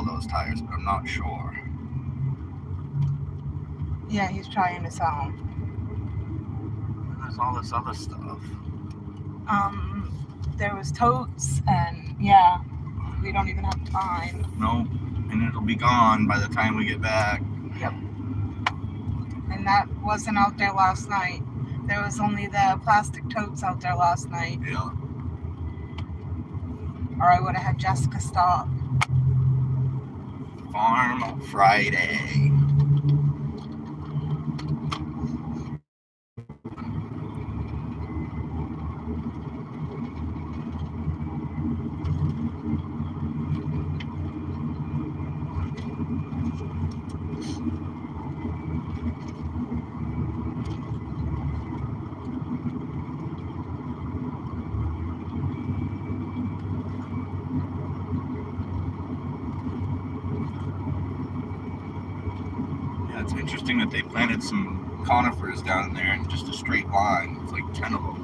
sell those tires, but I'm not sure. Yeah, he's trying to sell them. And there's all this other stuff. There was totes, and yeah, we don't even have time. Nope. And it'll be gone by the time we get back. Yep. And that wasn't out there last night. There was only the plastic totes out there last night. Yeah. Or I would have had Jessica stop. Farm Friday. It's interesting that they planted some conifers down there in just a straight line. It's like 10 of them.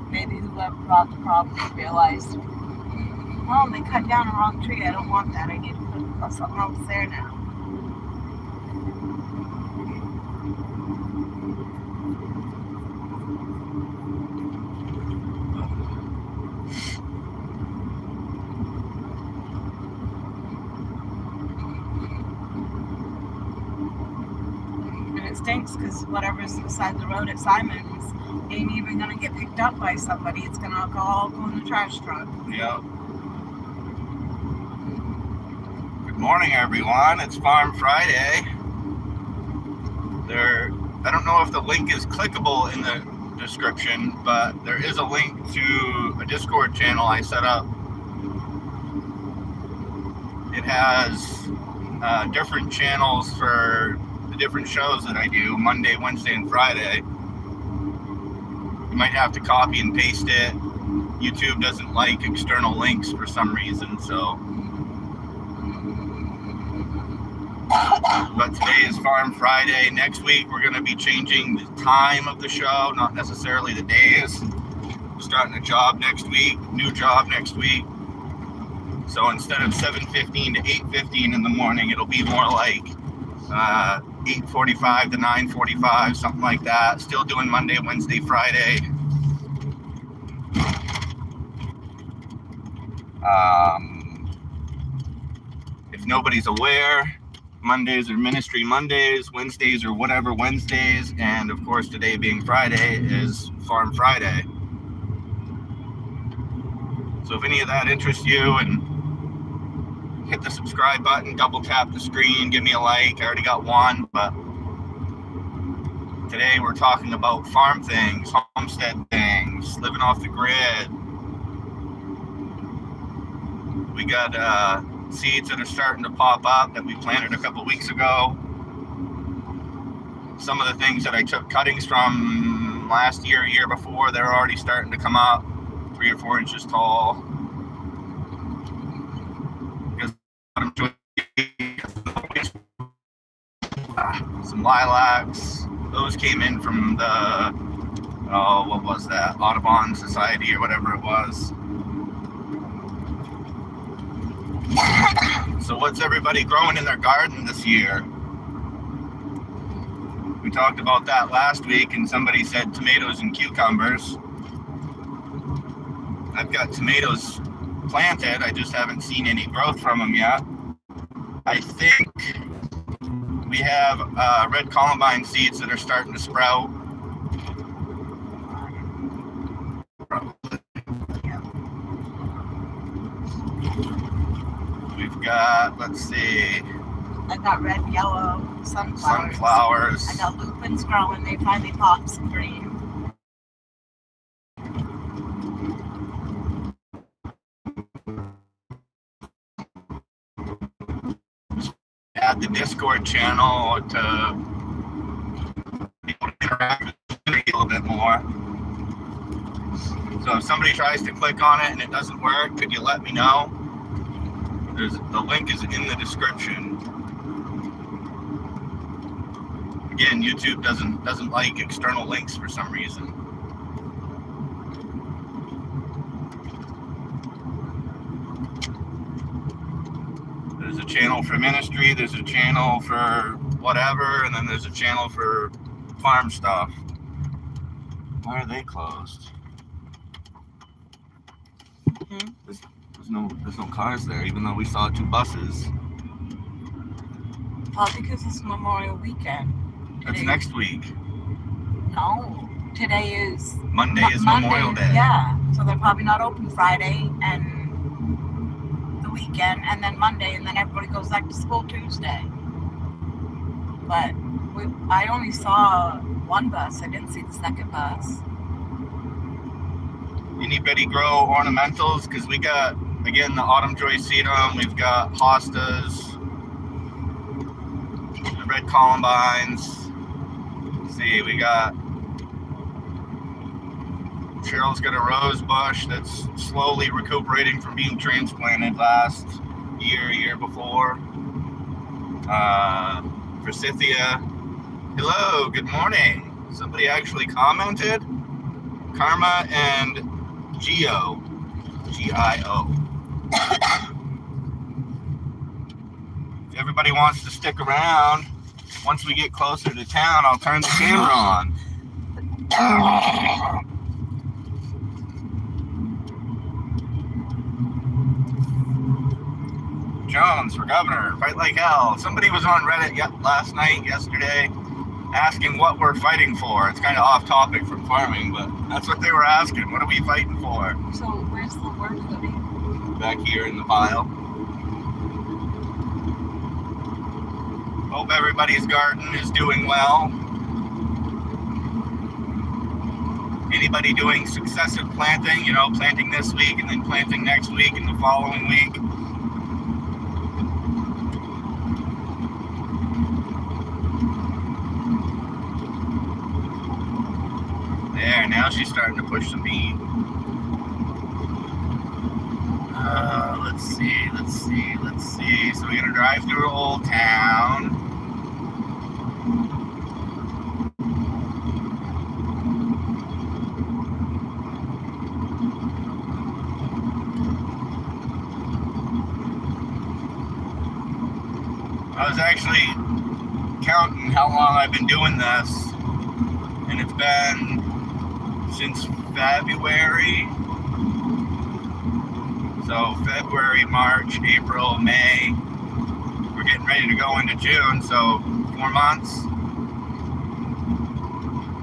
Maybe whoever brought the property realized, oh, they cut down a wrong tree. I don't want that. I need to put something else there now. Stinks because whatever's beside the road at Simon's ain't even gonna get picked up by somebody. It's gonna all go in the trash truck. Yeah. Good morning, everyone. It's Farm Friday. I don't know if the link is clickable in the description, but there is a link to a Discord channel I set up. It has different channels for the different shows that I do, Monday, Wednesday, and Friday. You might have to copy and paste it. YouTube doesn't like external links for some reason, so. But today is Farm Friday. Next week, we're going to be changing the time of the show, not necessarily the days. We're starting a job next week, new job next week. So instead of 7:15 to 8:15 in the morning, it'll be more like 8:45 to 9:45, something like that. Still doing Monday, Wednesday, Friday. If nobody's aware, Mondays are Ministry Mondays, Wednesdays are whatever Wednesdays, and of course today being Friday is Farm Friday. So if any of that interests you, and hit the subscribe button, double tap the screen, give me a like. I already got one, but today we're talking about farm things, homestead things, living off the grid. We got seeds that are starting to pop up that we planted a couple weeks ago. Some of the things that I took cuttings from last year, year before, they're already starting to come up, 3 or 4 inches tall. Some lilacs. Those came in from the, what was that? Audubon Society or whatever it was. So what's everybody growing in their garden this year? We talked about that last week, and somebody said tomatoes and cucumbers. I've got tomatoes planted. I just haven't seen any growth from them yet. I think we have red columbine seeds that are starting to sprout. We've got, let's see. I got red, yellow sunflowers. I got lupins growing. They finally popped some green. Add the Discord channel to be able to interact with me a little bit more. So if somebody tries to click on it and it doesn't work, could you let me know? The link is in the description. Again, YouTube doesn't like external links for some reason. a channel for ministry, there's a channel for whatever, and then there's a channel for farm stuff. Why are they closed? There's no cars there, even though we saw 2 buses. Well, because it's Memorial Weekend. That's next week. No, today is Monday is Memorial Day. Yeah, so they're probably not open Friday and the weekend, and then Monday, and then everybody goes back to school Tuesday. But I only saw 1 bus. I didn't see the second bus. Anybody grow ornamentals? Because we got, again, the autumn joy sedum. We've got hostas, the red columbines. Let's see, we got Cheryl's got a rose bush that's slowly recuperating from being transplanted last year before. Forsythia, hello, good morning. Somebody actually commented. Karma and Gio, G-I-O. If everybody wants to stick around, once we get closer to town, I'll turn the camera on. Jones for governor, fight like hell. Somebody was on Reddit yesterday, asking what we're fighting for. It's kind of off topic from farming, but that's what they were asking. What are we fighting for? So where's the work hoodie? Back here in the pile. Hope everybody's garden is doing well. Anybody doing successive planting, planting this week and then planting next week and the following week? There, now she's starting to push some meat. Let's see. So we're gonna drive through Old Town. I was actually counting how long I've been doing this, and it's been since February. So February, March, April, May. We're getting ready to go into June, so 4 months.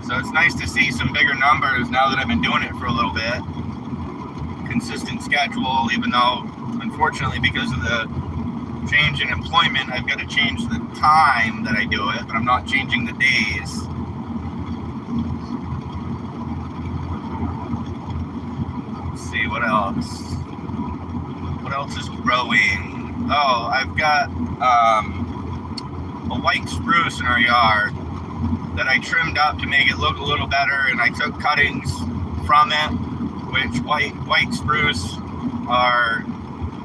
So it's nice to see some bigger numbers now that I've been doing it for a little bit. Consistent schedule, even though, unfortunately, because of the change in employment, I've got to change the time that I do it, but I'm not changing the days. Let's see, what else? What else is growing? Oh, I've got a white spruce in our yard that I trimmed up to make it look a little better, and I took cuttings from it, which white spruce are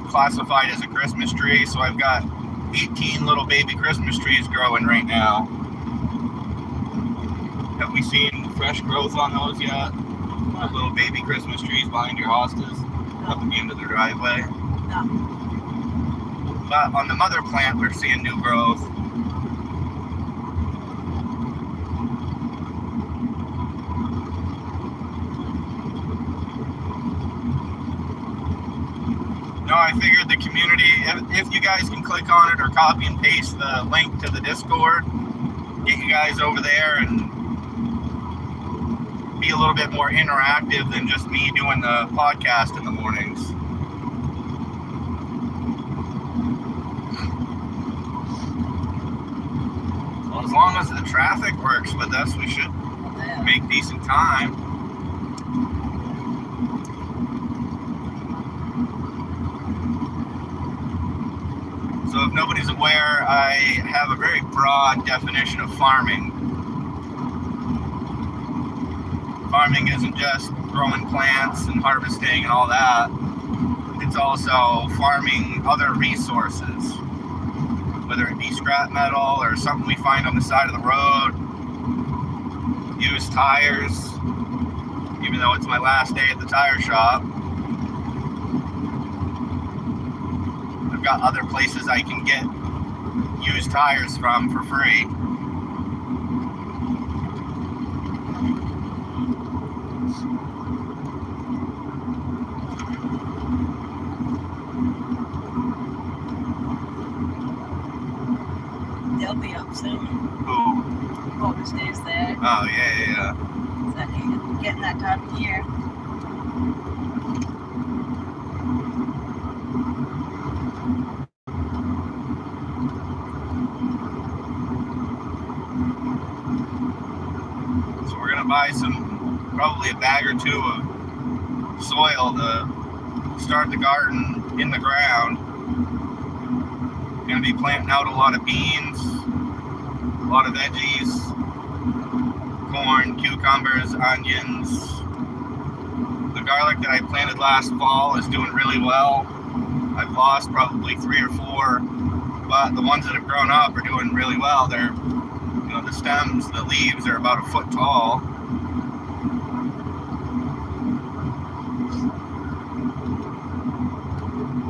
classified as a Christmas tree, so I've got 18 little baby Christmas trees growing right now. Have we seen fresh growth on those yet? Little baby Christmas trees behind your hostas up at the end of the driveway. No. But on the mother plant, we're seeing new growth. No, I figured the community, if you guys can click on it or copy and paste the link to the Discord, get you guys over there and be a little bit more interactive than just me doing the podcast in the mornings. Well, as long as the traffic works with us, we should make decent time. So if nobody's aware, I have a very broad definition of farming. Farming isn't just growing plants and harvesting and all that. It's also farming other resources, whether it be scrap metal or something we find on the side of the road, used tires, even though it's my last day at the tire shop. I've got other places I can get used tires from for free. They'll be up soon. Ooh. Whoever stays there. Oh, yeah. It's getting that time of year. So we're gonna buy probably a bag or two of soil to start the garden in the ground. Gonna be planting out a lot of beans, a lot of veggies, corn, cucumbers, onions. The garlic that I planted last fall is doing really well. I've lost probably 3 or 4, but the ones that have grown up are doing really well. They're, the stems, the leaves are about a foot tall.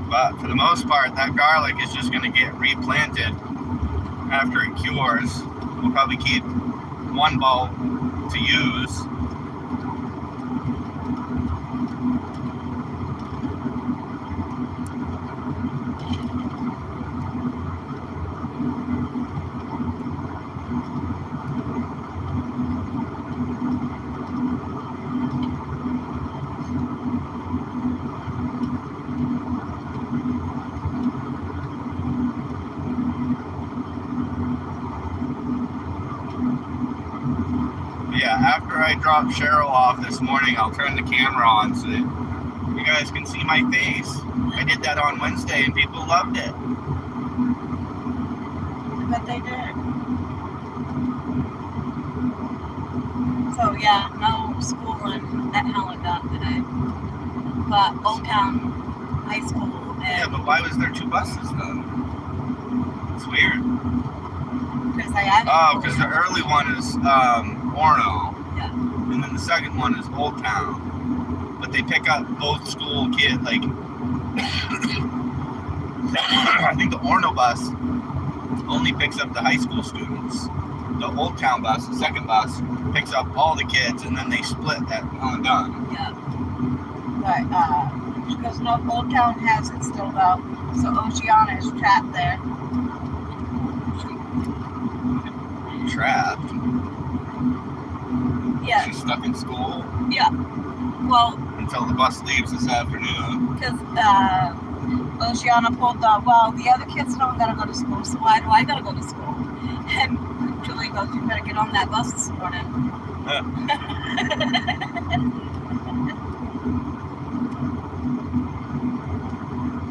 But for the most part, that garlic is just going to get replanted after it cures. We'll probably keep one bulb to use. Yeah, after I drop Cheryl off this morning, I'll turn the camera on so that you guys can see my face. I did that on Wednesday and people loved it. I bet they did. So yeah, no schooling at Hellendown today. But Old Town High School. Yeah, but why was there 2 buses then? It's weird. Because I added. Oh, because the early one is Orono. Yeah. And then the second one is Old Town. But they pick up both school kids, like I think the Orono bus only picks up the high school students. The Old Town bus, the second bus, picks up all the kids and then they split at Hellendown. Yeah. But because no Old Town has it still though. So Oceana is trapped there. Trapped. Yeah. She's stuck in school. Yeah. Well, until the bus leaves this afternoon. because Oceana pulled the, well, the other kids don't gotta go to school, so why do I gotta go to school? And Julie goes, you better get on that bus this morning.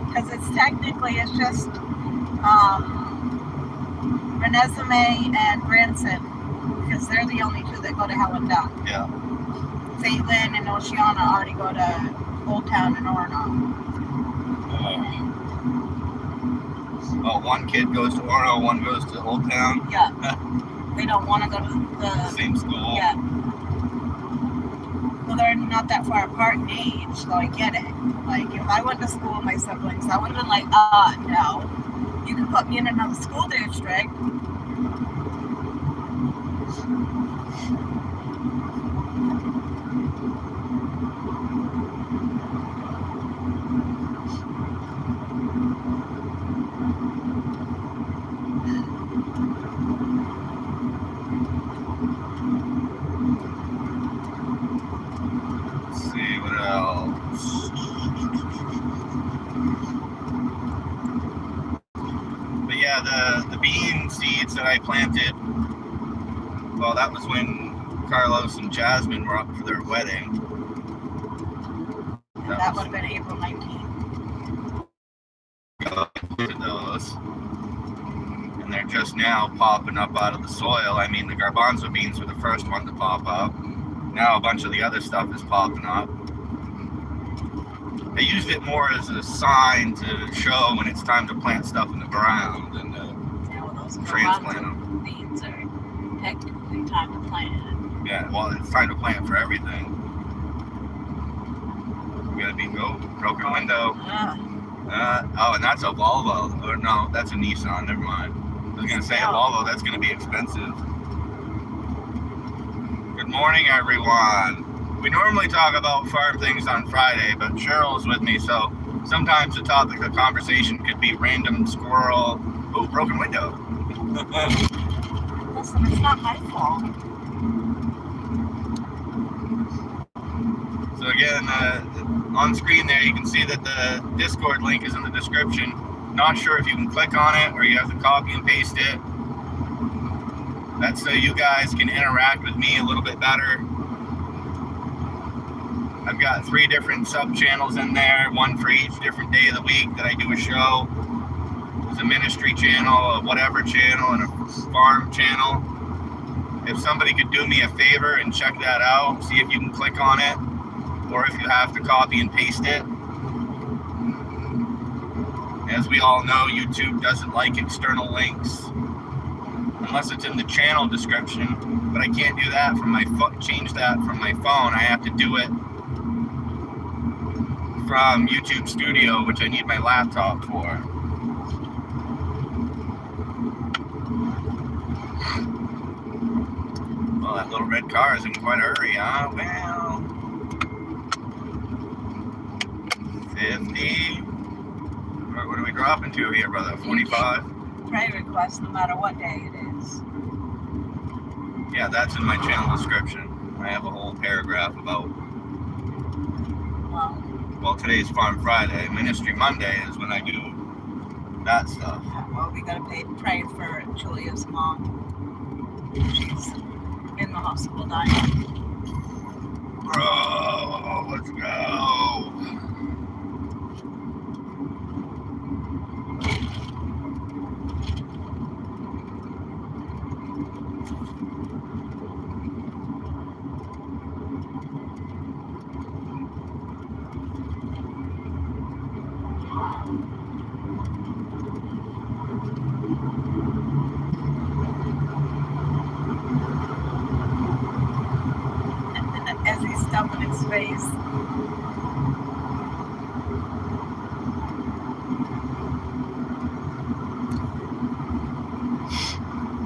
Because it's just Renesmee and Branson, because they're the only 2 that go to Hellendown. Yeah. St. Lynn and Oceana already go to Old Town and Orono. Oh, one kid goes to Orono, one goes to Old Town. Yeah. They don't want to go to the same school. Yeah. Well, they're not that far apart in age, so I get it. Like, if I went to school with my siblings, I would have been like, no. You can put me in another school district. Let's see, what else? But yeah, the bean seeds that I planted, well, that was when Carlos and Jasmine were up for their wedding. That would have been April 19th. Those. And they're just now popping up out of the soil. I mean, the garbanzo beans were the first one to pop up. Now a bunch of the other stuff is popping up. I used it more as a sign to show when it's time to plant stuff in the ground and Those transplant them. beans are technically time to plant. Yeah, well, it's time to plant for everything. We gotta be broken window. And that's a Volvo. Or no, that's a Nissan. Never mind. I was going to say a Volvo. That's going to be expensive. Good morning, everyone. We normally talk about farm things on Friday, but Cheryl's with me, so sometimes the topic of conversation could be random squirrel. Oh, broken window. Listen, it's not my fault. So again, on screen there, you can see that the Discord link is in the description. Not sure if you can click on it or you have to copy and paste it. That's so you guys can interact with me a little bit better. I've got 3 different sub-channels in there, one for each different day of the week that I do a show. There's a ministry channel, a whatever channel, and a farm channel. If somebody could do me a favor and check that out, see if you can click on it, or if you have to copy and paste it. As we all know, YouTube doesn't like external links unless it's in the channel description, but I can't do that from my change that from my phone. I have to do it from YouTube Studio, which I need my laptop for. Well, that little red car is in quite a hurry, huh? Well, 50. What are we dropping to here, brother? 45? Pray request, no matter what day it is. Yeah, that's in my channel description. I have a whole paragraph about, well, today's Farm Friday. Ministry Monday is when I do that stuff. Well, we gotta pray for Julia's mom. She's in the hospital dying. Bro, let's go. As he's stumping his face.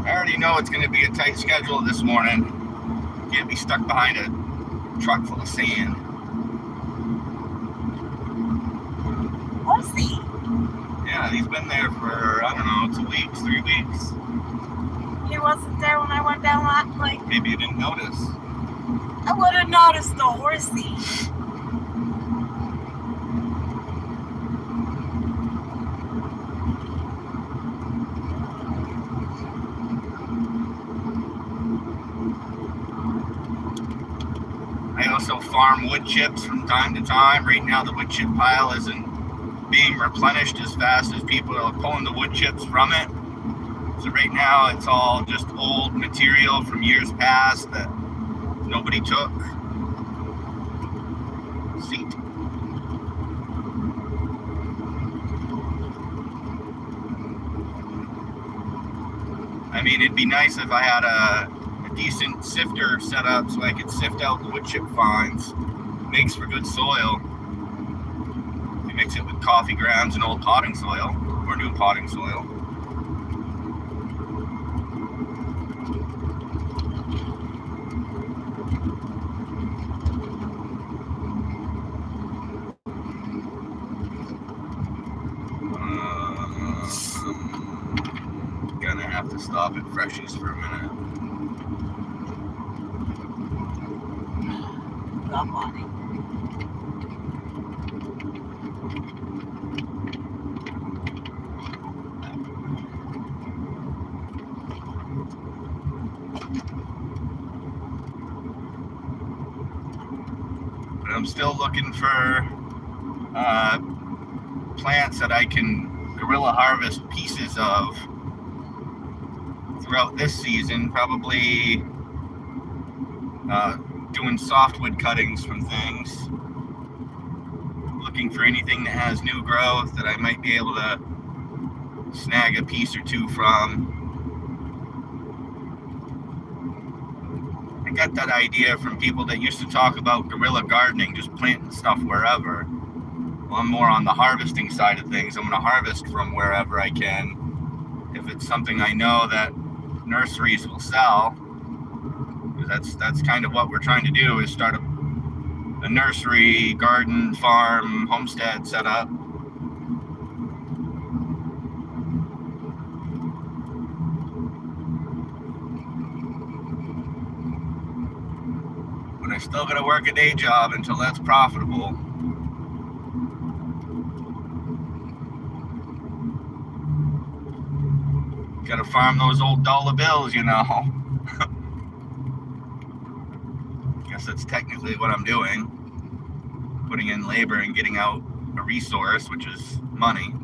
I already know it's going to be a tight schedule this morning. Can't be stuck behind a truck full of sand. Was he? Yeah, he's been there for, I don't know, 2 weeks, 3 weeks. He wasn't there when I went down that lake. Maybe you didn't notice. I would have noticed the horsey. I also farm wood chips from time to time. Right now the wood chip pile isn't being replenished as fast as people are pulling the wood chips from it. So right now it's all just old material from years past that nobody took. Seat. I mean, it'd be nice if I had a decent sifter set up so I could sift out the wood chip fines. Makes for good soil. You mix it with coffee grounds and old potting soil, or new potting soil. Gonna have to stop at Freshies for a minute. Come on. But I'm still looking for plants that I can guerrilla harvest pieces of throughout this season, probably doing softwood cuttings from things, looking for anything that has new growth that I might be able to snag a piece or two from. I got that idea from people that used to talk about guerrilla gardening, just planting stuff wherever. Well, I'm more on the harvesting side of things. I'm going to harvest from wherever I can. If it's something I know that nurseries will sell, that's kind of what we're trying to do, is start a nursery, garden, farm, homestead setup. But I still got to work a day job until that's profitable. Got to farm those old dollar bills, you know. Guess that's technically what I'm doing. Putting in labor and getting out a resource, which is money.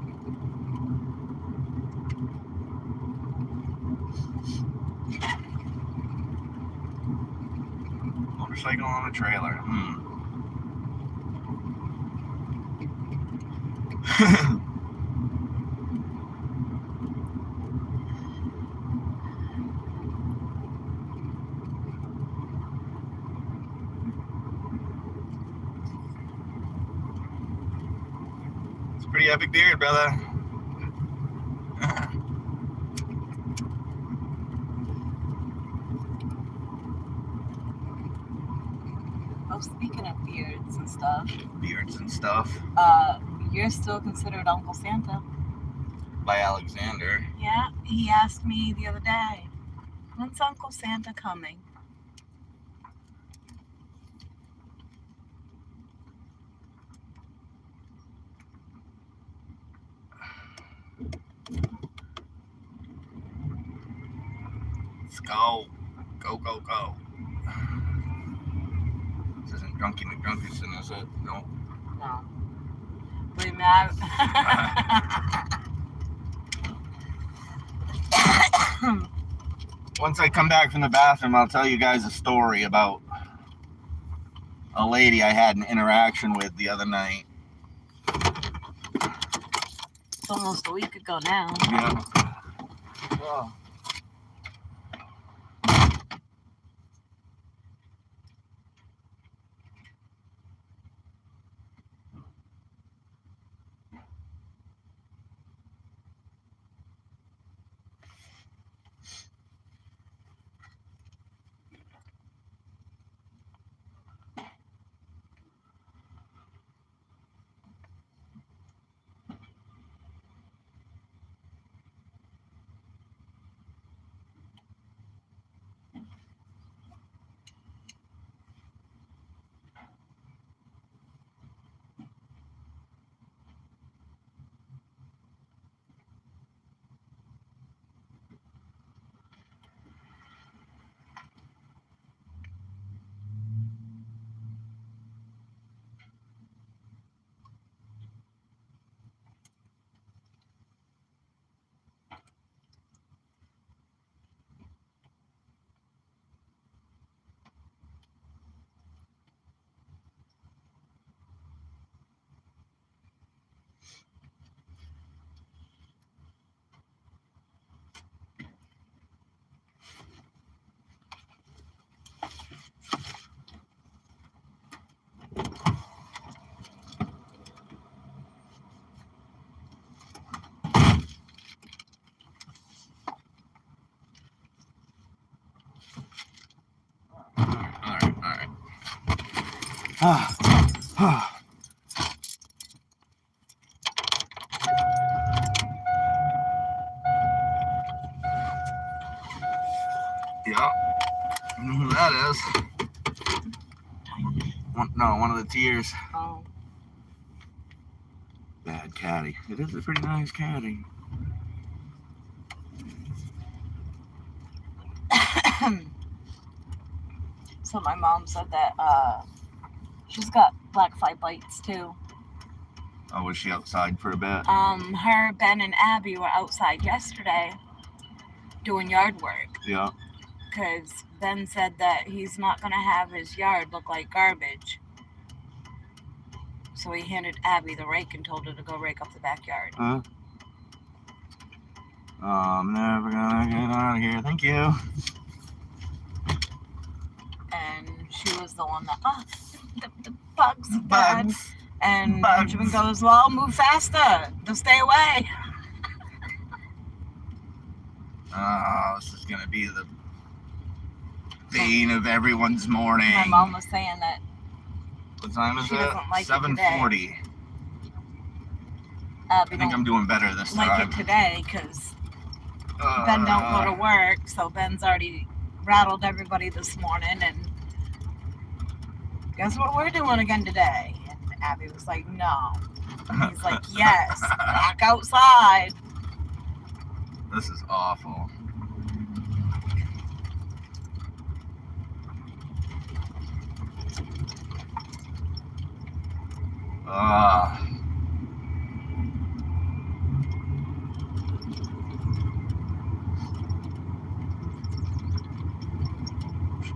Motorcycle on a trailer. It's a pretty epic beard, brother. Oh, speaking of beards and stuff. Beards and stuff. You're still considered Uncle Santa. By Alexander. Yeah, he asked me the other day, when's Uncle Santa coming? Let's go. Go, go, go. This isn't Drunky McDrunkerson, is it? No. No. Wait a minute. Once I come back from the bathroom, I'll tell you guys a story about a lady I had an interaction with the other night. It's almost a week ago now. Yeah. Oh. Yeah. I know who that is. One of the tiers. Oh. Bad caddy. It is a pretty nice caddy. So my mom said that she's got black fly bites too. Oh, was she outside for a bit? Her, Ben, and Abby were outside yesterday doing yard work. Yeah. Because Ben said that he's not going to have his yard look like garbage. So he handed Abby the rake and told her to go rake up the backyard. Huh? Oh, I'm never gonna get out of here. Thank you. And she was the one that, the bugs, Dad. And Bugs. Benjamin goes, well, move faster. They'll stay away. Oh, this is gonna be the bane of everyone's morning. My mom was saying that What time is she it? doesn't like it 7:40. I I think I'm doing better this like time. it today because Ben don't go to work, so Ben's already rattled everybody this morning. And guess what we're doing again today? And Abby was like, no. And he's like, yes, back outside. This is awful.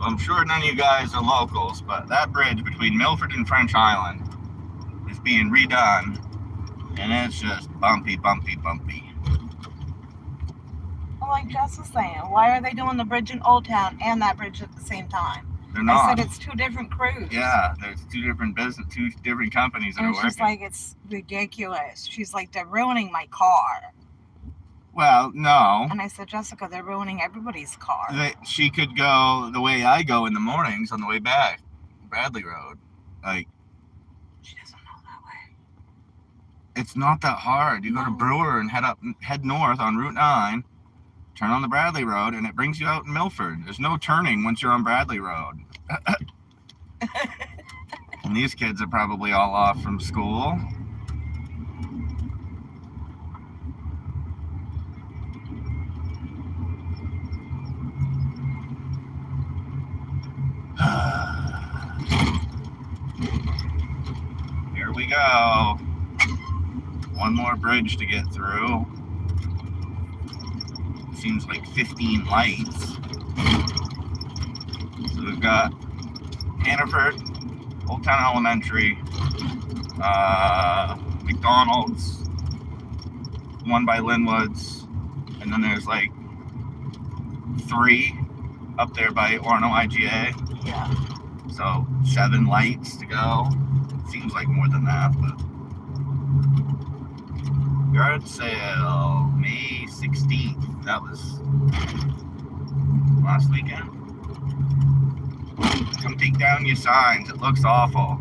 I'm sure none of you guys are locals, but that bridge between Milford and French Island is being redone, and it's just bumpy, bumpy, bumpy. Well, like Jess was saying, why are they doing the bridge in Old Town and that bridge at the same time? They're not. I said it's two different crews. Yeah, there's two different companies that And are she's working. like, it's ridiculous. She's like, they're ruining my car. Well, no. And I said, Jessica, they're ruining everybody's car. She could go the way I go in the mornings on the way back, Bradley Road. Like, She doesn't know that way. it's not that hard. You go to No. Brewer and head north on Route 9, turn on the Bradley Road, and it brings you out in Milford. There's no turning once you're on Bradley Road. And these kids are probably all off from school. Here we go. One more bridge to get through. Seems like 15 lights. So we've got Hannaford, Old Town Elementary, McDonald's, one by Linwood's, and then there's like 3 up there by Orono IGA. Yeah. So 7 lights to go. Seems like more than that, but yard sale May 16th. That was last weekend. Come take down your signs. It looks awful.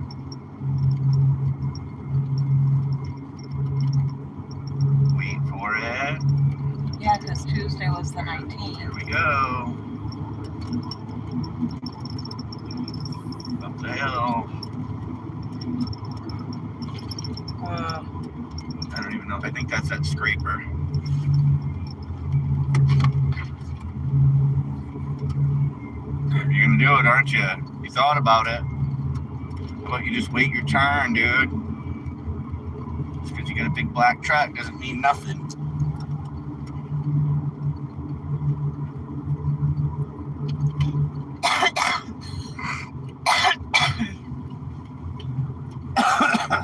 Wait for it. Yeah, because Tuesday was the 19th. Here we go. Up the hill. I don't even know. I think that's that scraper. You're gonna do it, aren't you? You thought about it. How about you just wait your turn, dude? Just because you got a big black truck doesn't mean nothing.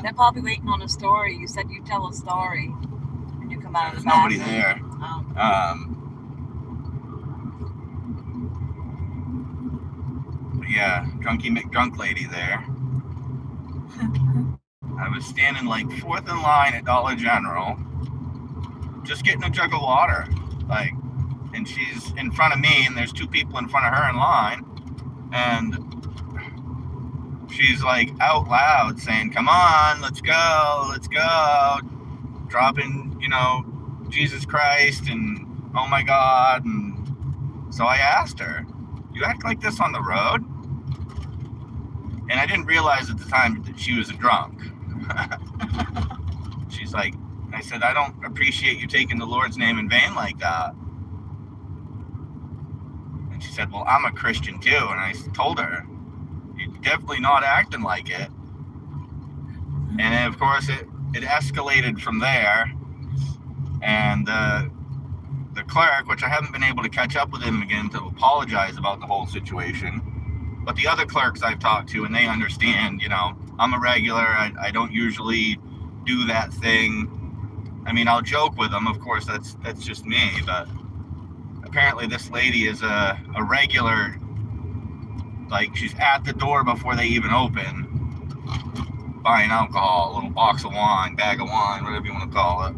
They're probably waiting on a story. You said you'd tell a story when you come out of There's the nobody bathroom. there. Oh. But yeah, Drunky McDrunk lady there. I was standing like 4th in line at Dollar General, just getting a jug of water, like, and she's in front of me, and there's 2 people in front of her in line, and she's like out loud saying, "Come on, let's go," dropping, Jesus Christ and oh my God. And so I asked her, "You act like this on the road?" And I didn't realize at the time that she was a drunk. She's like, I said, "I don't appreciate you taking the Lord's name in vain like that." And she said, "Well, I'm a Christian too." And I told her, "You're definitely not acting like it." And then, of course, it escalated from there. And the clerk, which I haven't been able to catch up with him again to apologize about the whole situation, but the other clerks I've talked to, and they understand, I'm a regular. I don't usually do that thing. I mean, I'll joke with them. Of course, that's just me. But apparently this lady is a regular. Like, she's at the door before they even open. buying alcohol, a little box of wine, bag of wine, whatever you want to call it.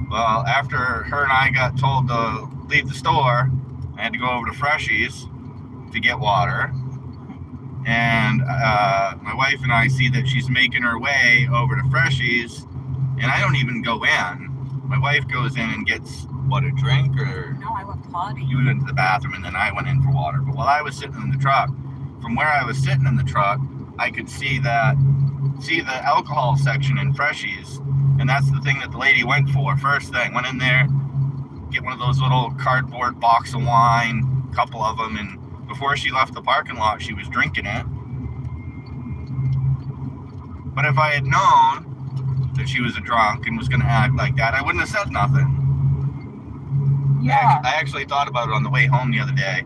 Well, after her and I got told to leave the store, I had to go over to Freshies to get water. And my wife and I see that she's making her way over to Freshies, and I don't even go in. My wife goes in and gets, what, a drink? Or No, I went potty. you went to the bathroom, and then I went in for water. But while I was sitting in the truck, from where I was sitting in the truck, I could see the alcohol section in Freshies, and that's the thing that the lady went for. First thing, went in there, get one of those little cardboard box of wine, a couple of them, and before she left the parking lot, she was drinking it. But if I had known that she was a drunk and was going to act like that, I wouldn't have said nothing. Yeah. I actually thought about it on the way home the other day.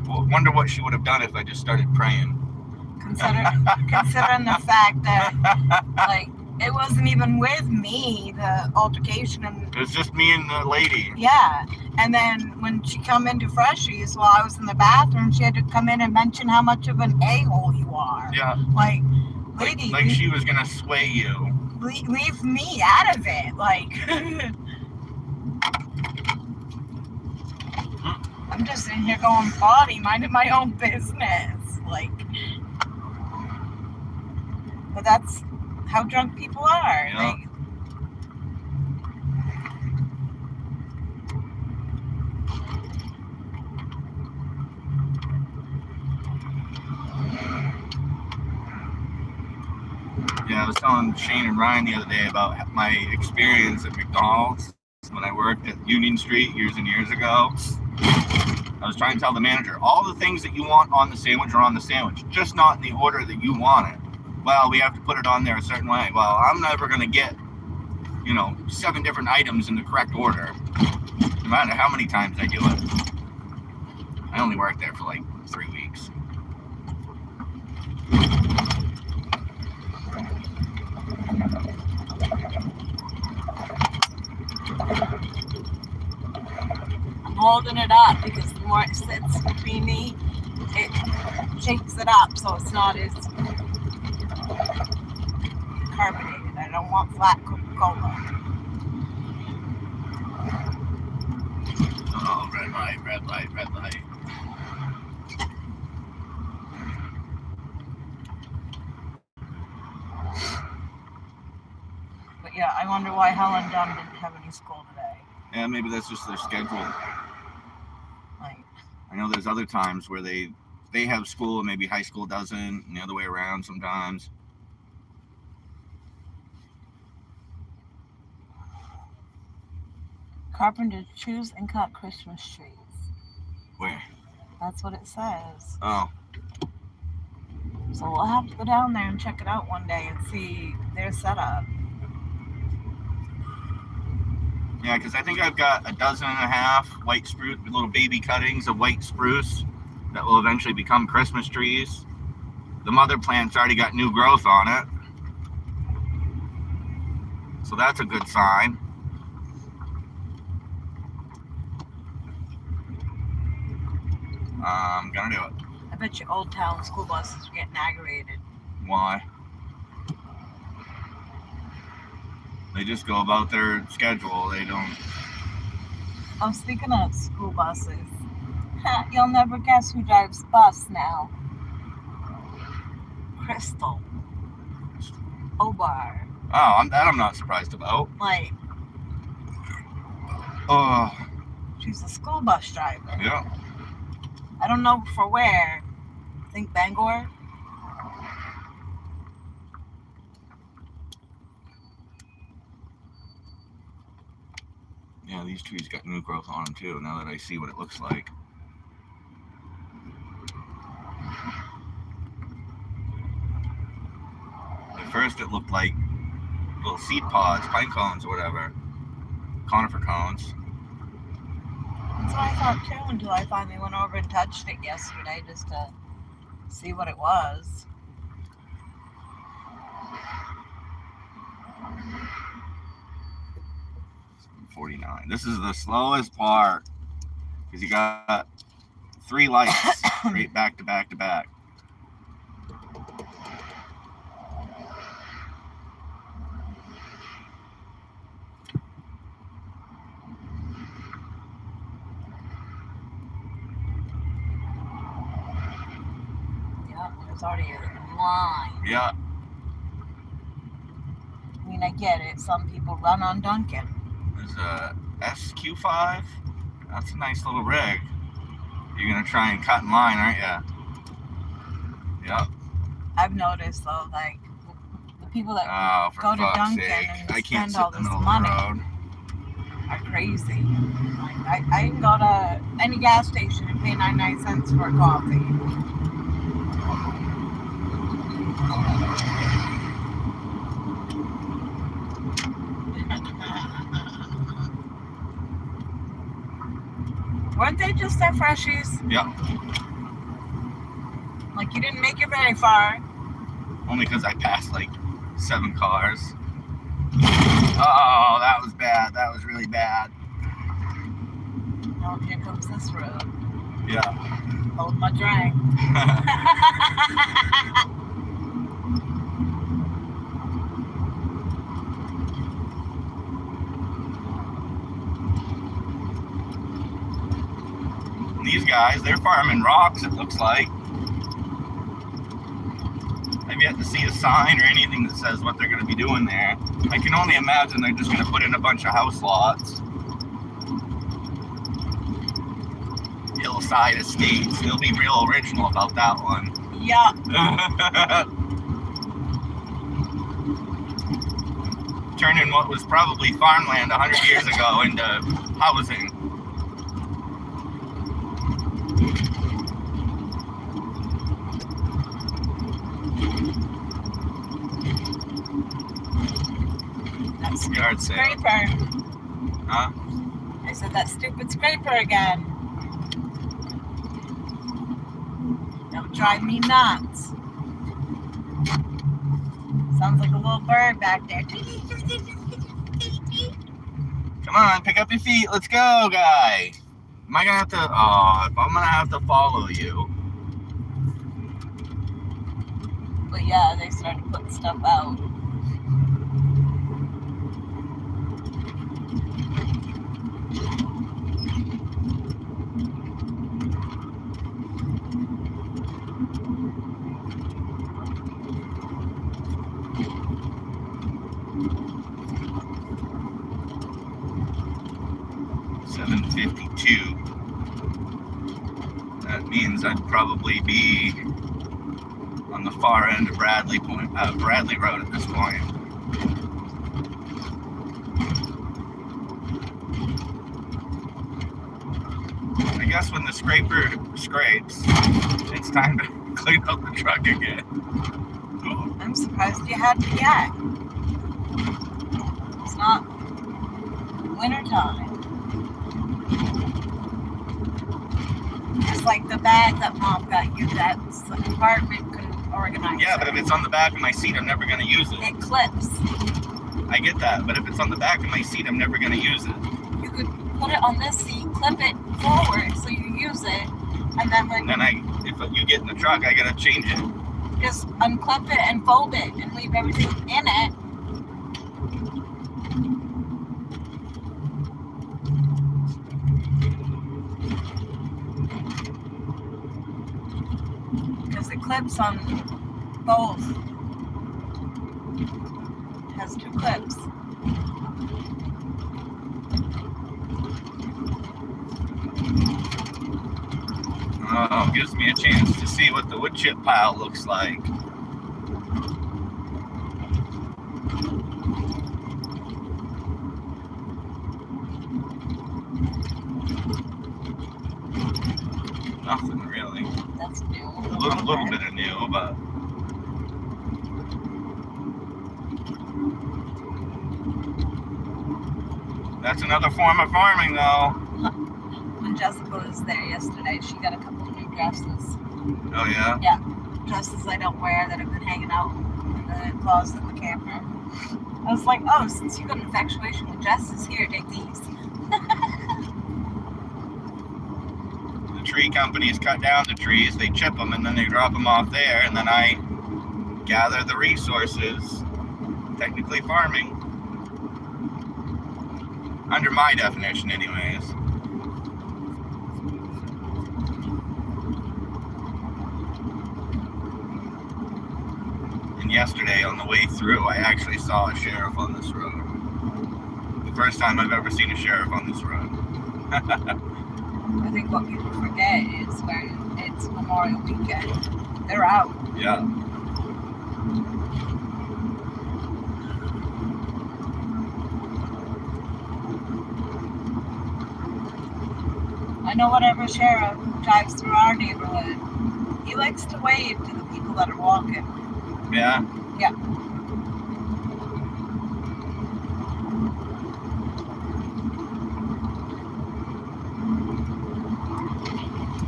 Well, wonder what she would have done if I just started praying. Considering the fact that, like, it wasn't even with me, the altercation, and It was just me and the lady. yeah. And then when she come into Freshies while I was in the bathroom, she had to come in and mention how much of an a-hole you are. Yeah. Like, lady, Like she was going to sway you. leave me out of it. Like, I'm just in here going potty, minding my own business. Like, but that's how drunk people are. Yeah. Yeah, I was telling Shane and Ryan the other day about my experience at McDonald's when I worked at Union Street years and years ago. I was trying to tell the manager, all the things that you want on the sandwich are on the sandwich, just not in the order that you want it. Well, we have to put it on there a certain way. Well, I'm never going to get, 7 different items in the correct order, no matter how many times I do it. I only worked there for like 3 weeks. I'm holding it up because the more it sits between me, it shakes it up so it's not as carbonated. I don't want flat Coca-Cola. Oh, red light, red light, red light. But yeah, I wonder why Helen Dunn didn't have any school today. Yeah, maybe that's just their schedule. Like, I know there's other times where they have school and maybe high school doesn't, and the other way around sometimes. carpenters choose and cut Christmas trees. Where? That's what it says. Oh, So we'll have to go down there and check it out one day and see their setup. yeah, because I think I've got 12.5 white spruce, little baby cuttings of white spruce that will eventually become Christmas trees. The mother plant's already got new growth on it. So that's a good sign. I'm gonna do it. I bet you Old Town school buses are getting aggravated. Why? They just go about their schedule. They don't. Oh, speaking of school buses, you'll never guess who drives bus now. Crystal Obar. Oh, I'm not surprised about. Like, Oh, she's a school bus driver. yeah. I don't know for where. I think Bangor. Yeah, these trees got new growth on them too, now that I see what it looks like. At first it looked like little seed pods, pine cones or whatever. Conifer cones. That's what I thought too until I finally went over and touched it yesterday just to see what it was. .49. This is the slowest part because you got 3 lights straight back to back to back. There's already a line. Yeah. I mean, I get it. Some people run on Dunkin'. There's a SQ5. That's a nice little rig. You're gonna try and cut in line, aren't you? Yep. I've noticed though, like the people that Oh, for go to fuck's Dunkin' sake. and I can't spend sit all in the this middle of money the road. are crazy. Like, I can go to any gas station and pay 99 cents for a coffee. Weren't they just at Freshies? Yep. Like, you didn't make it very far. Only because I passed like 7 cars. Oh, that was bad. That was really bad. Oh, here comes this road. Yeah. Hold my drink. These guys, they're farming rocks, it looks like. I've yet to see a sign or anything that says what they're going to be doing there. I can only imagine they're just going to put in a bunch of house lots. Hillside Estates. They'll be real original about that one. Yeah. Turning what was probably farmland 100 years ago into housing. That's Yard sale. scraper. Huh? I said that stupid scraper again. That'll drive me nuts. Sounds like a little bird back there. Come on, pick up your feet. Let's go, guy. Am I gonna have to? Oh, if I'm gonna have to follow you. But yeah, they started putting stuff out. That means I'd probably be on the far end of Bradley Road at this point. I guess when the scraper scrapes, it's time to clean up the truck again. Oh. I'm surprised you had to yet. It's not wintertime. It's like the bag that Mom got you that the compartment couldn't organize. Yeah, but if it's on the back of my seat, I'm never going to use it. It clips. I get that, but if it's on the back of my seat, I'm never going to use it. You could put it on this seat, clip it forward so you use it, and then when If you get in the truck, I got to change it. just unclip it and fold it and leave everything in it. Because it clips on both. It has 2 clips. Oh, gives me a chance to see what the wood chip pile looks like. Nothing really. That's new. A little bit of new, but that's another form of farming, though. When Jessica was there yesterday, she got a couple of new dresses. Oh yeah. Dresses I don't wear that have been hanging out in the closet in the camper. I was like, oh, since you got an infatuation with dresses, here, take these. The tree companies cut down the trees, they chip them, and then they drop them off there, and then I gather the resources. Technically farming. Under my definition, anyways. yesterday on the way through, I actually saw a sheriff on this road. The first time I've ever seen a sheriff on this road. I think what people forget is when it's Memorial Weekend, they're out. Yeah. I know whatever sheriff drives through our neighborhood, he likes to wave to the people that are walking. Yeah? Yeah.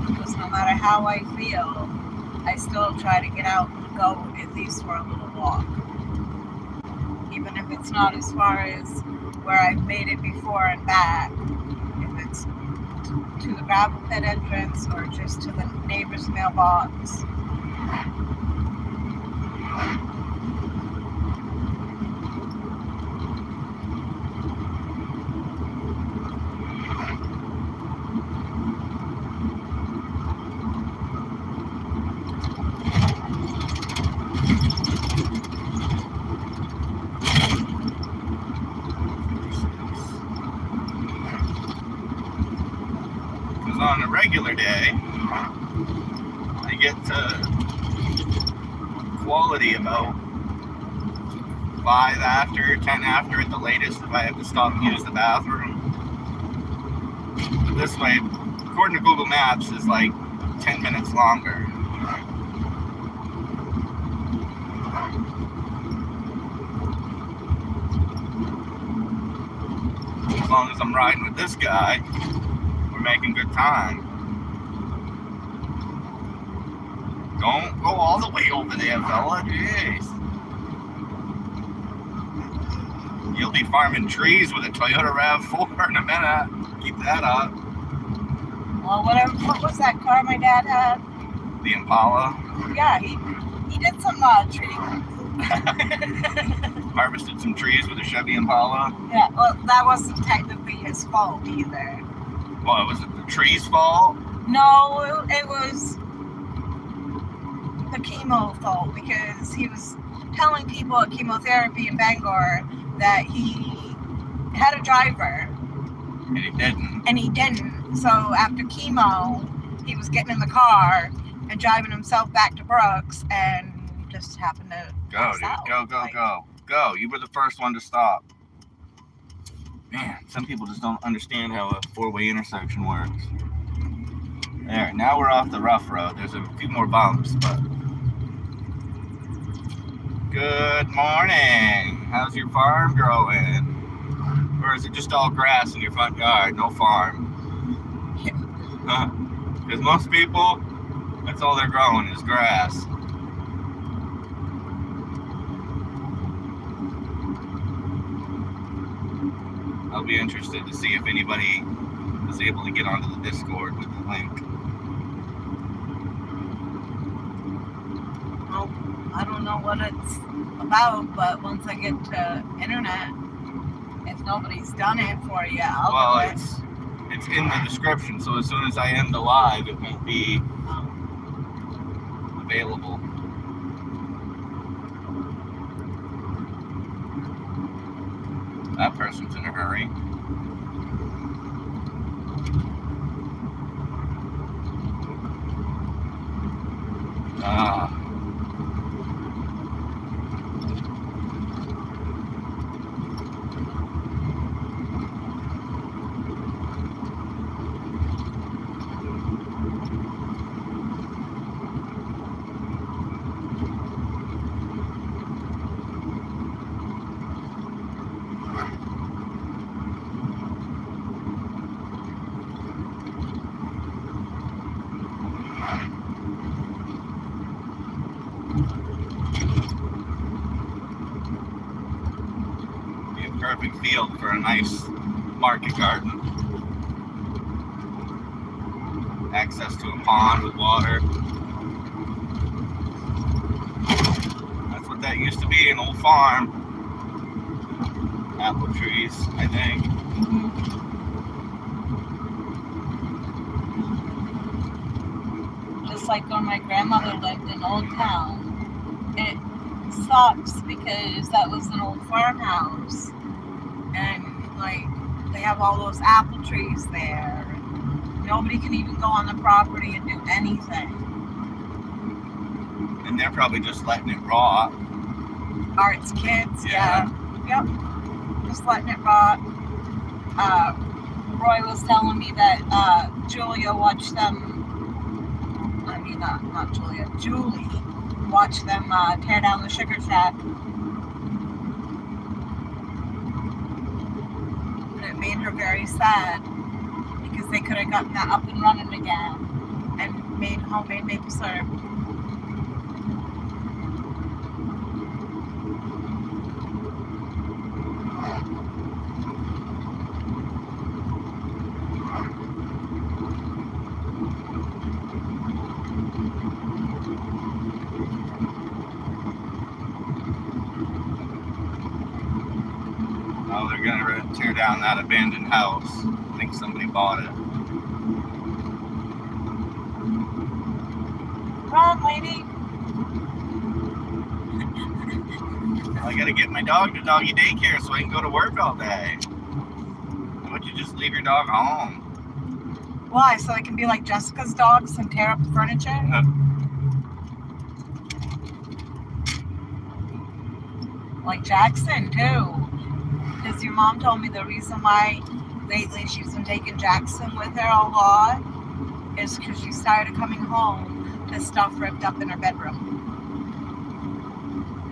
Because no matter how I feel, I still try to get out and go at least for a little walk. Even if it's not as far as where I've made it before and back. If it's to the gravel pit entrance or just to the neighbor's mailbox. Because on a regular day, I get to quality about 5 after, 10 after at the latest if I have to stop and use the bathroom. But this way, according to Google Maps, is like 10 minutes longer. As long as I'm riding with this guy, we're making good time. Don't go all the way over there, fella. Jeez. You'll be farming trees with a Toyota RAV4 in a minute. Keep that up. Well, what was that car my dad had? The Impala. Yeah, he did some tree. Harvested some trees with a Chevy Impala. Yeah, well, that wasn't technically his fault either. Well, was it the tree's fault? No, it was the chemo fault because he was telling people at chemotherapy in Bangor that he had a driver. And he didn't. And he didn't. So after chemo, he was getting in the car and driving himself back to Brooks and just happened to Go, dude. Go. You were the first one to stop. Man, some people just don't understand how a four-way intersection works. There, now we're off the rough road. There's a few more bumps, but... Good morning. How's your farm growing? Or is it just all grass in your front yard? No farm. Because most people, that's all they're growing is grass. I'll be interested to see if anybody is able to get onto the Discord with the link. Well, I don't know what it's about, but once I get to internet, if nobody's done it for you, I'll do it. It's in the description, so as soon as I end the live, it won't be available. That person's in a hurry. Be a perfect field for a nice market garden. Access to a pond with water. That's what that used to be, an old farm. Apple trees, I think. Just like when my grandmother lived in Old Town, it sucks because that was an old farmhouse. And, like, they have all those apple trees there. Nobody can even go on the property and do anything. And they're probably just letting it rot. Art's kids, Yeah. Yep. Just letting it rot. Roy was telling me that Julia watched them. I mean, not Julia. Julie watched them tear down the sugar shack. And it made her very sad because they could have gotten that up and running again and made homemade maple syrup. Oh, they're gonna tear down that abandoned house. I think somebody bought it. Run, lady. I gotta get my dog to doggy daycare so I can go to work all day. Why don't you just leave your dog home? Why? So I can be like Jessica's dogs and tear up the furniture? Like Jackson, too. Because your mom told me the reason why lately she's been taking Jackson with her a lot is because she started coming home to stuff ripped up in her bedroom.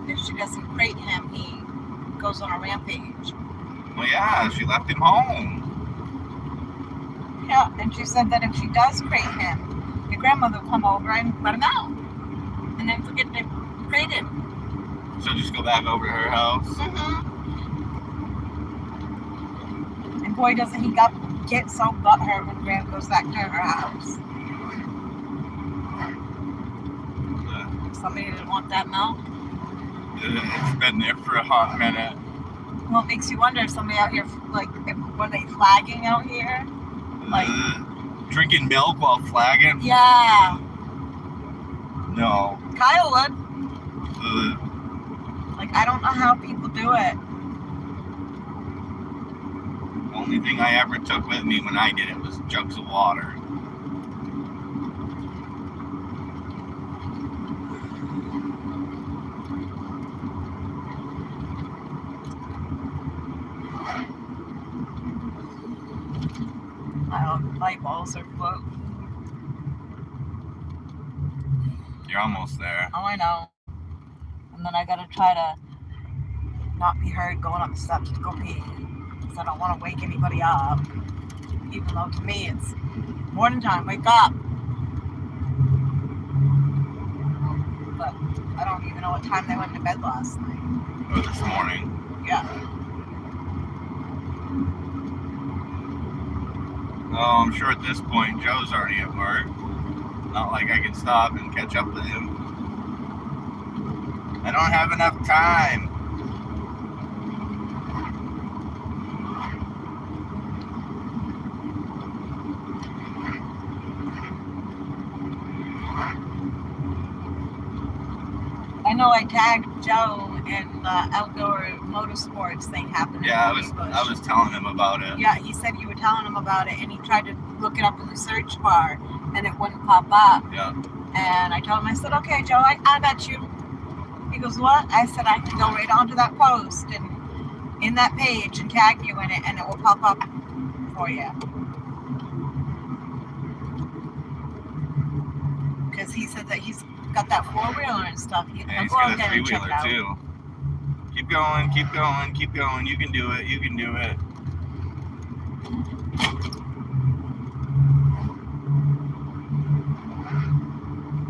If she doesn't crate him, he goes on a rampage. Well, yeah, she left him home. Yeah, and she said that if she does crate him, your grandmother will come over and let him out. And then forget to crate him. So just go back over to her house. Mm-hmm. And boy, doesn't he get so butthurt when Graham goes back to her house. Somebody didn't want that milk. It's been there for a hot minute. Well, it makes you wonder if somebody out here, like, were they flagging out here? Like, drinking milk while flagging? yeah. No. Kyle would. Ugh. Like, I don't know how people do it. The only thing I ever took with me when I did it was jugs of water. My balls are closed. You're almost there. Oh, I know. And then I gotta try to not be heard going up the steps to go pee. Because I don't want to wake anybody up. Even though to me it's morning time, wake up. But I don't even know what time they went to bed last night. Or this morning. Yeah. Oh, I'm sure at this point Joe's already at work. Not like I can stop and catch up with him. I don't have enough time. I know I tagged Joe in the outdoor motorsports thing happening. Yeah, in I Greenbush. was telling him about it. Yeah, he said you were telling him about it, and he tried to look it up in the search bar, and it wouldn't pop up. Yeah. And I told him, I said, okay, Joe, I got you. He goes, what? I said, I can go right onto that post and in that page and tag you in it, and it will pop up for you. Because he said that he's got that four-wheeler and stuff. Yeah, I'll he's go got out a there and check it three-wheeler out. too. Keep going, keep going, keep going. You can do it, you can do it.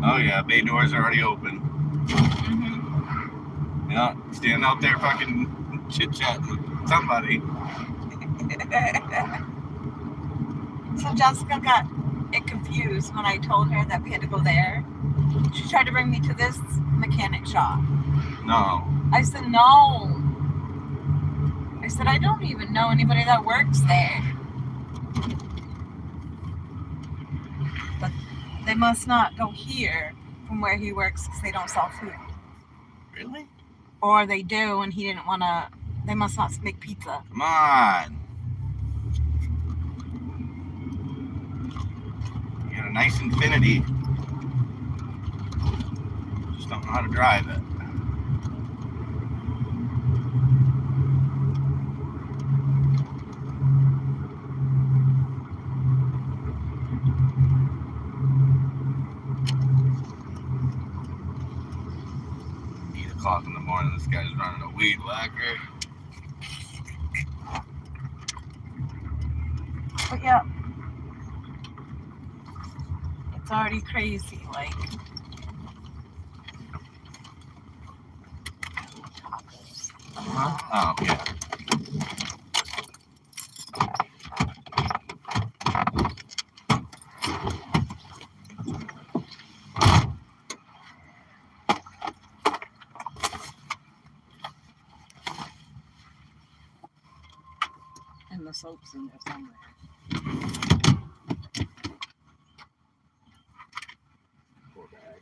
Oh yeah, bay doors are already open. Mm-hmm. Yeah, standing out there fucking chit-chatting with somebody. So Jessica got it confused when I told her that we had to go there. She tried to bring me to this mechanic shop. No. I said, no. I said, I don't even know anybody that works there. But they must not go here from where he works because they don't sell food. Really? Or they do, and he didn't want to. They must not make pizza. Come on. You got a nice Infiniti. Just don't know how to drive it. O'clock in the morning, this guy's running a weed whacker. But yeah, it's already crazy. Like, oh yeah. and the soap's in there somewhere. Poor bag.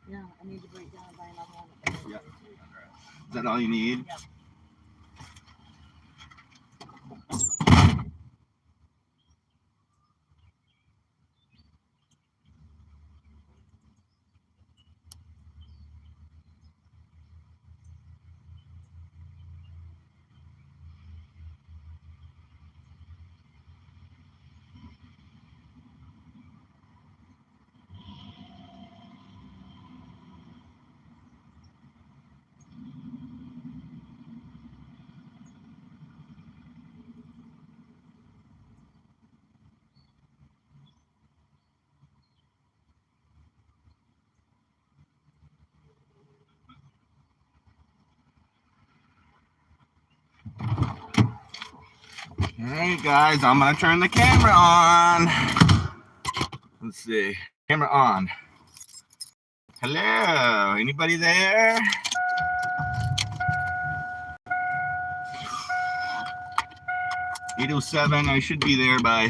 Yeah, I need to break down and buy another one. Yeah. Is that all you need? Yep. Alright guys, I'm gonna turn the camera on. Let's see. Camera on. Hello, anybody there? $8:07, I should be there by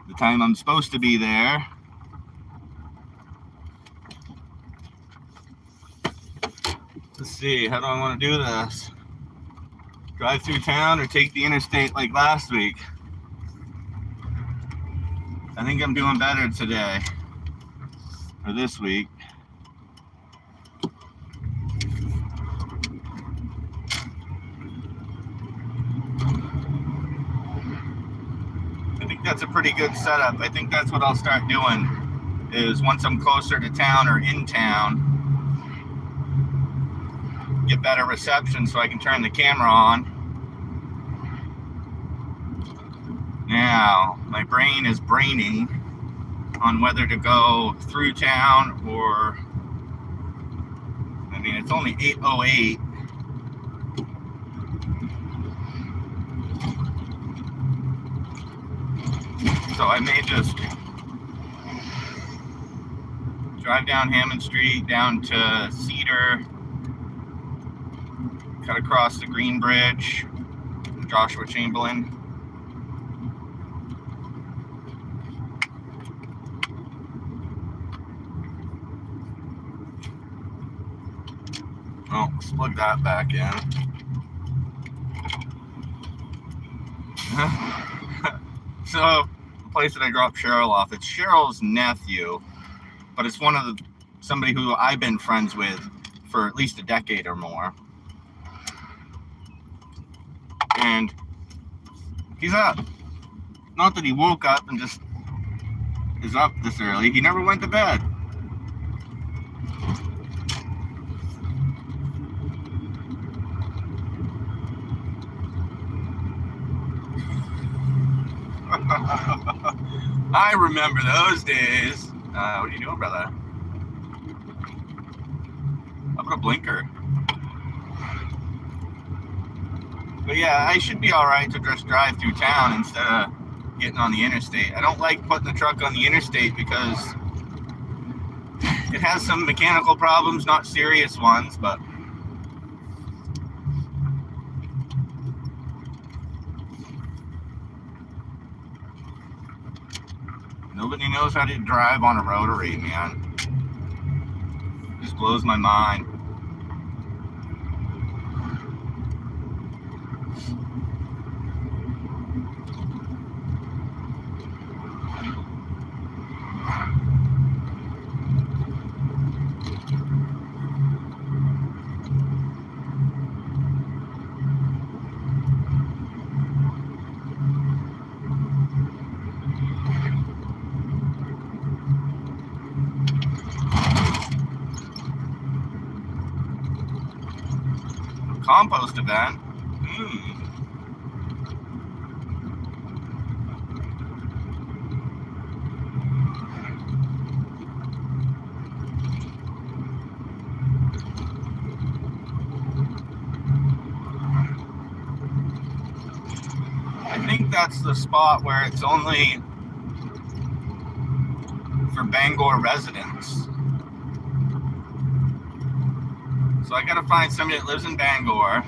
the time I'm supposed to be there. Let's see, how do I want to do this? Drive through town or take the interstate like last week? I think I'm doing better today, or this week. I think that's a pretty good setup. I think that's what I'll start doing, is once I'm closer to town or in town, get better reception so I can turn the camera on. Now, my brain is braining on whether to go through town or, I mean, it's only 8:08. So I may just drive down Hammond Street, down to Cedar, cut across the Green Bridge, Joshua Chamberlain. Oh, let's plug that back in. So, the place that I dropped Cheryl off, it's Cheryl's nephew, but it's one of the, somebody who I've been friends with for at least a decade or more. And he's up. Not that he woke up and just is up this early. He never went to bed. I remember those days. What are you doing, brother? I'll put a blinker. But yeah, I should be alright to just drive through town instead of getting on the interstate. I don't like putting the truck on the interstate because it has some mechanical problems, not serious ones, but nobody knows how to drive on a rotary, man. Just just blows my mind. Compost event. I think that's the spot where it's only for Bangor residents. So I gotta find somebody that lives in Bangor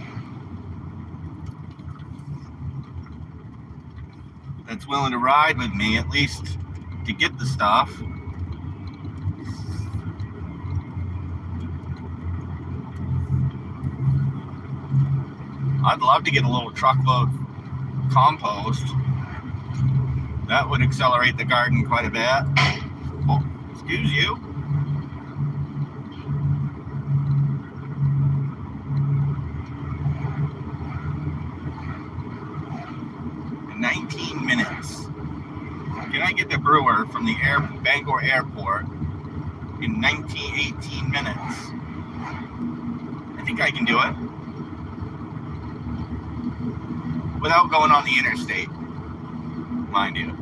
that's willing to ride with me, at least to get the stuff. I'd love to get a little truckload compost. That would accelerate the garden quite a bit. Oh, excuse you. 19 minutes. Can I get the brewer from the Bangor Airport in 18 minutes? I think I can do it. Without going on the interstate, mind you.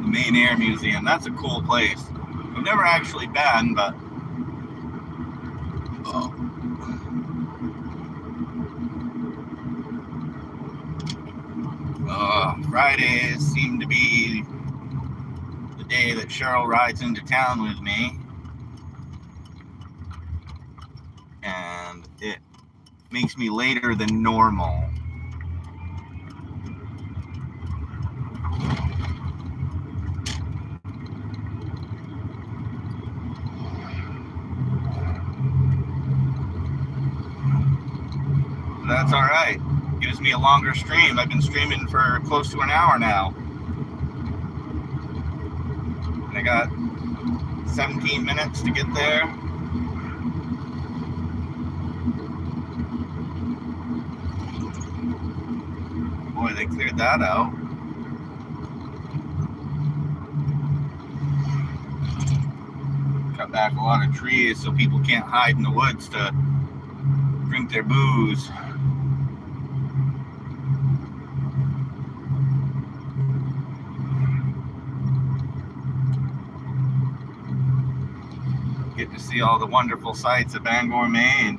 Main Air Museum. That's a cool place. I've never actually been, but Fridays seem to be the day that Cheryl rides into town with me, and it makes me later than normal. That's all right. Gives me a longer stream. I've been streaming for close to an hour now. And I got 17 minutes to get there. Boy, they cleared that out. Cut back a lot of trees so people can't hide in the woods to drink their booze. Get to see all the wonderful sights of Bangor, Maine.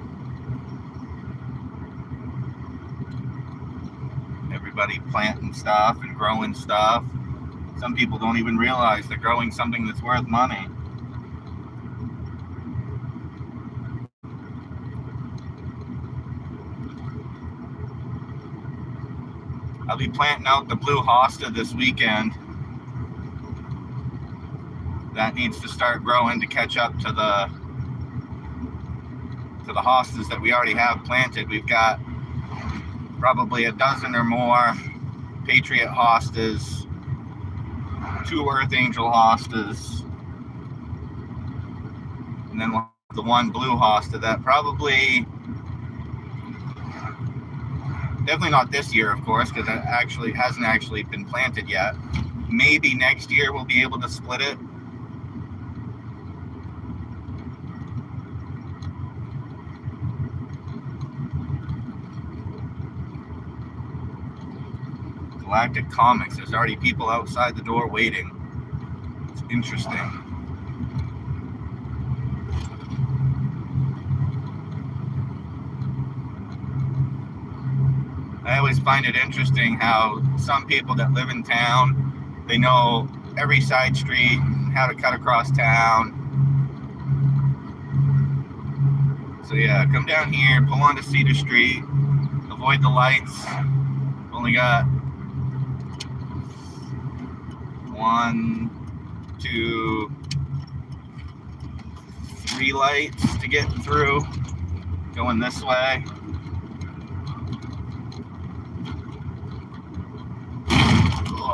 Everybody planting stuff and growing stuff. Some people don't even realize they're growing something that's worth money. I'll be planting out the blue hosta this weekend. That needs to start growing to catch up to the hostas that we already have planted. We've got probably a dozen or more Patriot hostas, 2 Earth Angel hostas, and then we'll have the 1 blue hosta that probably, definitely not this year, of course, because it hasn't actually been planted yet. Maybe next year we'll be able to split it. Galactic Comics. There's already people outside the door waiting. interesting. I always find it interesting how some people that live in town, they know every side street, how to cut across town. So yeah, come down here, pull onto Cedar Street, avoid the lights. Only got 1, 2, 3 lights to get through going this way.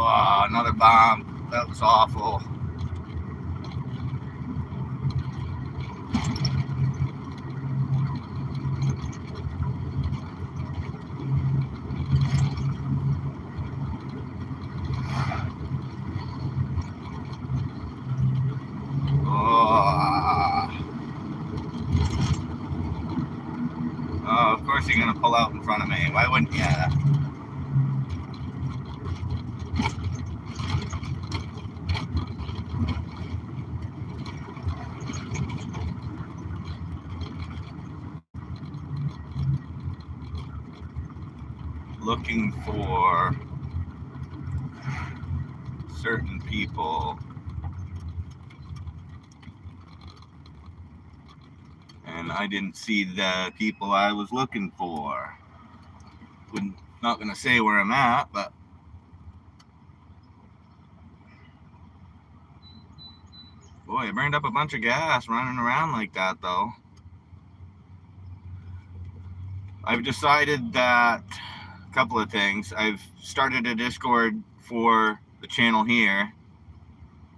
Oh, another bomb. That was awful. Oh, of course you're going to pull out in front of me. Why wouldn't you? Looking for certain people. And I didn't see the people I was looking for. Not going to say where I'm at, but boy, I burned up a bunch of gas running around like that, though. I've decided that a couple of things. I've started a Discord for the channel here.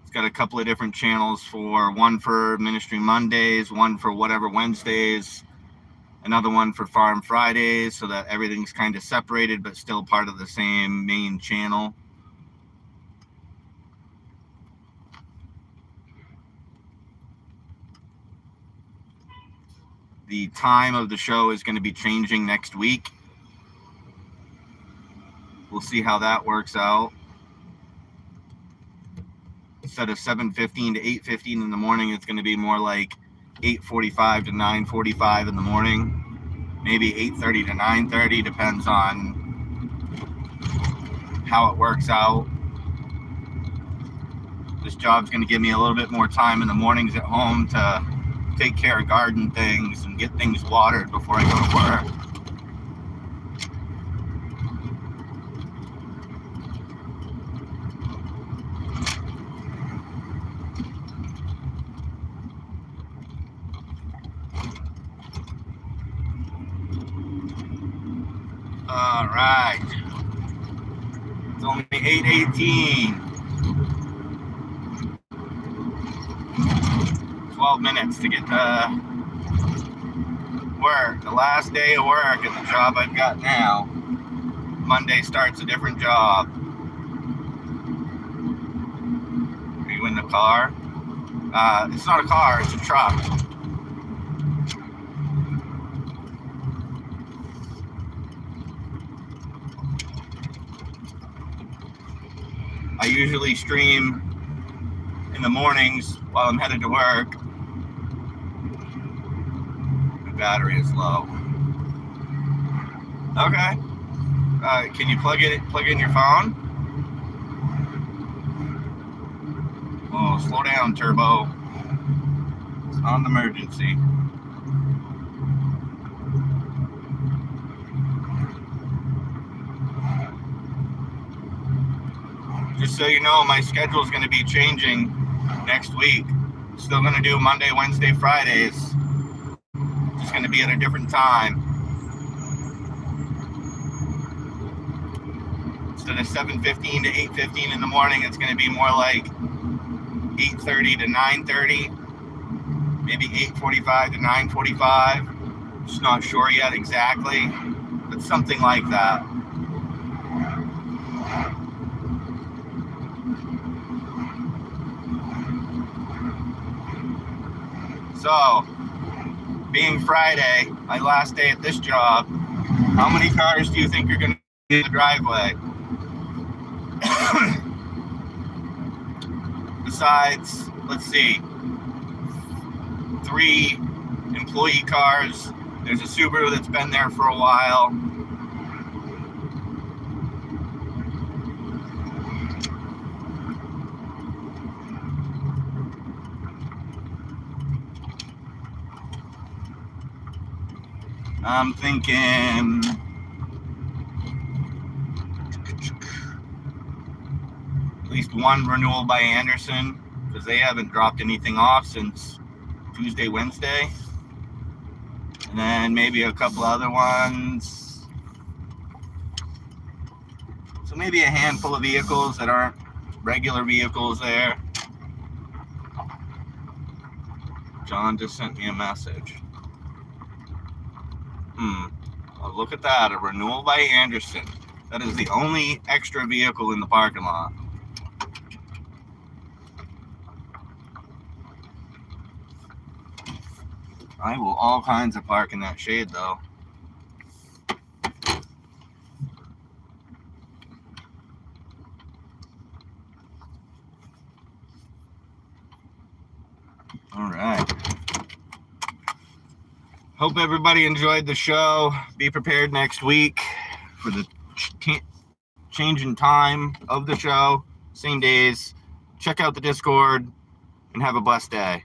It's got a couple of different channels for one for Ministry Mondays, one for whatever Wednesdays, another one for Farm Fridays, so that everything's kind of separated but still part of the same main channel. The time of the show is going to be changing next week. We'll see how that works out. Instead of 7:15 to 8:15 in the morning, it's going to be more like 8:45 to 9:45 in the morning. Maybe 8:30 to 9:30, depends on how it works out. This job's going to give me a little bit more time in the mornings at home to take care of garden things and get things watered before I go to work. All right. It's only 8:18. 12 minutes to get to work. The last day of work at the job I've got now. Monday starts a different job. Are you in the car? It's not a car, it's a truck. I usually stream in the mornings while I'm headed to work. The battery is low. Okay. Can you plug in your phone? Oh, slow down, Turbo. It's not an emergency. Just so you know, my schedule is going to be changing next week. Still going to do Monday, Wednesday, Fridays. Just going to be at a different time. Instead of 7:15 to 8:15 in the morning, it's going to be more like 8:30 to 9:30. Maybe 8:45 to 9:45. Just not sure yet exactly, but something like that. So, being Friday, my last day at this job, how many cars do you think are going to be in the driveway? The besides, let's see, 3 employee cars. There's a Subaru that's been there for a while. I'm thinking at least one renewal by Anderson, because they haven't dropped anything off since Tuesday, Wednesday. And then maybe a couple other ones. So maybe a handful of vehicles that aren't regular vehicles there. John just sent me a message. Well, look at that, a renewal by Anderson. That is the only extra vehicle in the parking lot. I will all kinds of park in that shade though. All right. Hope everybody enjoyed the show. Be prepared next week for the change in time of the show. Same days. Check out the Discord and have a blessed day.